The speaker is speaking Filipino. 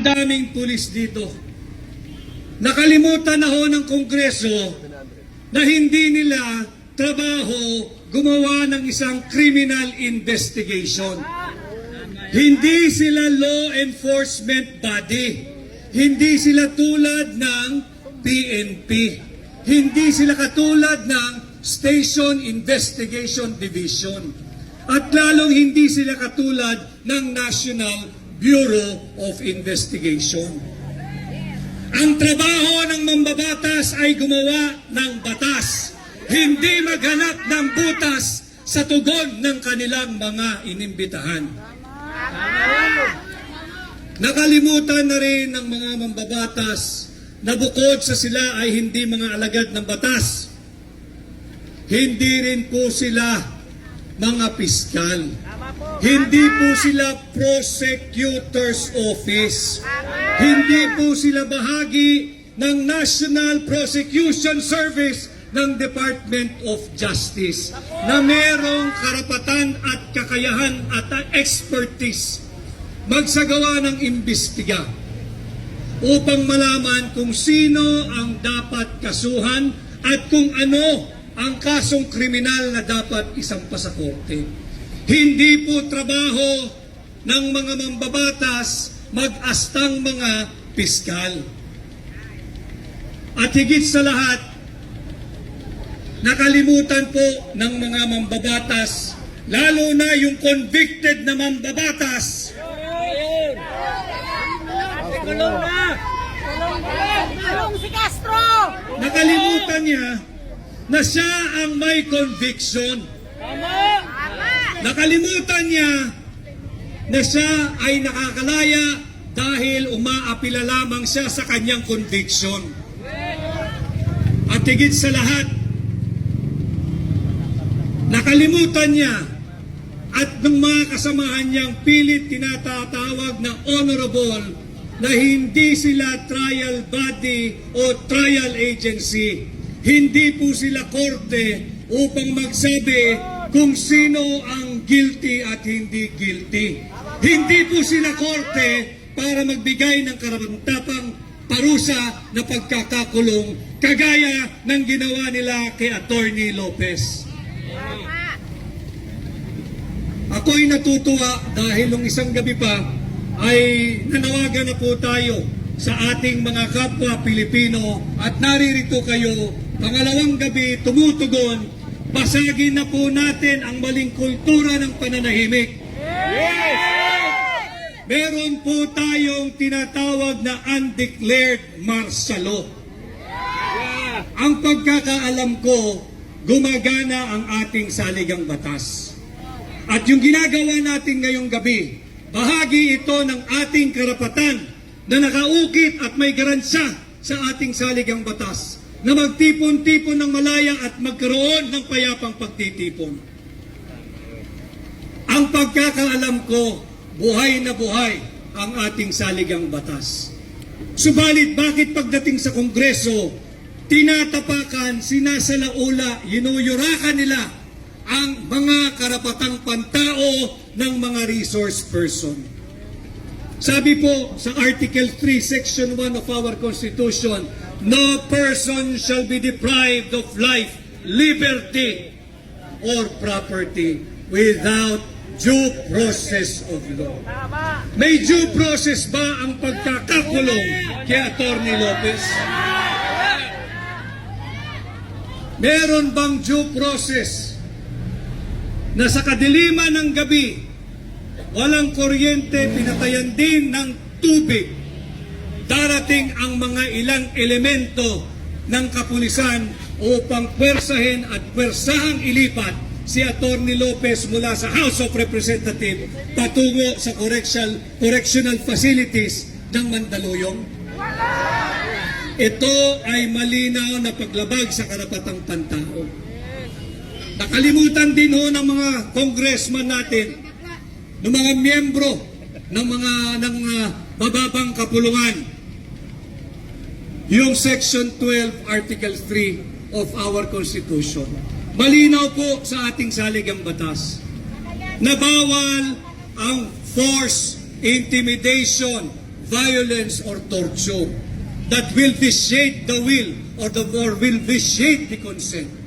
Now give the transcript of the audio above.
Ang daming pulis dito. Nakalimutan na ho ng Kongreso na hindi nila trabaho gumawa ng isang criminal investigation. Hindi sila law enforcement body. Hindi sila tulad ng PNP. Hindi sila katulad ng Station Investigation Division. At lalong hindi sila katulad ng National Bureau of Investigation. Ang trabaho ng mambabatas ay gumawa ng batas, hindi maghanap ng butas sa tugon ng kanilang mga inimbitahan. Nakalimutan na rin ng mga mambabatas na bukod sa sila ay hindi mga alagad ng batas, hindi rin po sila mga piskal. Hindi po sila prosecutor's office. Hindi po sila bahagi ng National Prosecution Service ng Department of Justice na merong karapatan at kakayahan at expertise magsagawa ng imbestiga upang malaman kung sino ang dapat kasuhan at kung ano ang kasong kriminal na dapat isampa sa korte. Hindi po trabaho ng mga mambabatas mag-astang mga piskal. At higit sa lahat, nakalimutan po ng mga mambabatas, lalo na yung convicted na mambabatas. Si Castro! Nakalimutan niya na siya ang may conviction. Nakalimutan niya na siya ay nakakalaya dahil umaapila lamang siya sa kanyang conviction. At higit sa lahat, nakalimutan niya at ng mga kasamahan niyang pilit tinatatawag na honorable na hindi sila trial body o trial agency. Hindi po sila korte upang magsabi kung sino ang guilty at hindi guilty. Hindi po sila korte para magbigay ng karapatang parusa na pagkakakulong kagaya ng ginawa nila kay Attorney Lopez. Ako'y natutuwa dahil nung isang gabi pa ay nanawagan na po tayo sa ating mga kapwa Pilipino at naririto kayo. Pangalawang gabi tumutugon, basagin na po natin ang maling kultura ng pananahimik. Yes! Meron po tayong tinatawag na undeclared martial law. Ang pagkakaalam ko, gumagana ang ating saligang batas. At yung ginagawa natin ngayong gabi, bahagi ito ng ating karapatan na nakaukit at may garansya sa ating saligang batas na magtipon-tipon ng malaya at magkaroon ng payapang pagtitipon. Ang pagkakaalam ko, buhay na buhay ang ating saligang batas. Subalit bakit pagdating sa Kongreso, tinatapakan, sinasalaula, yinuyurakan nila ang mga karapatang pantao ng mga resource person? Sabi po sa Article 3, Section 1 of our Constitution, no person shall be deprived of life, liberty, or property without due process of law. May due process ba ang pagkakakulong kay Attorney Lopez? Meron bang due process na sa kadiliman ng gabi, walang kuryente, pinatayan din ng tubig, darating ang mga ilang elemento ng kapulisan upang pwersahin at pwersahang ilipat si Attorney Lopez mula sa House of Representatives patungo sa correctional facilities ng Mandaluyong? Ito ay malinaw na paglabag sa karapatang pantao. Nakalimutan din ho ng mga congressman natin, ng mga miyembro ng mababang kapulungan, yung Section 12, Article 3 of our Constitution. Malinaw po sa ating saligang batas na bawal ang force, intimidation, violence or torture that will vitiate the will or will vitiate the consent.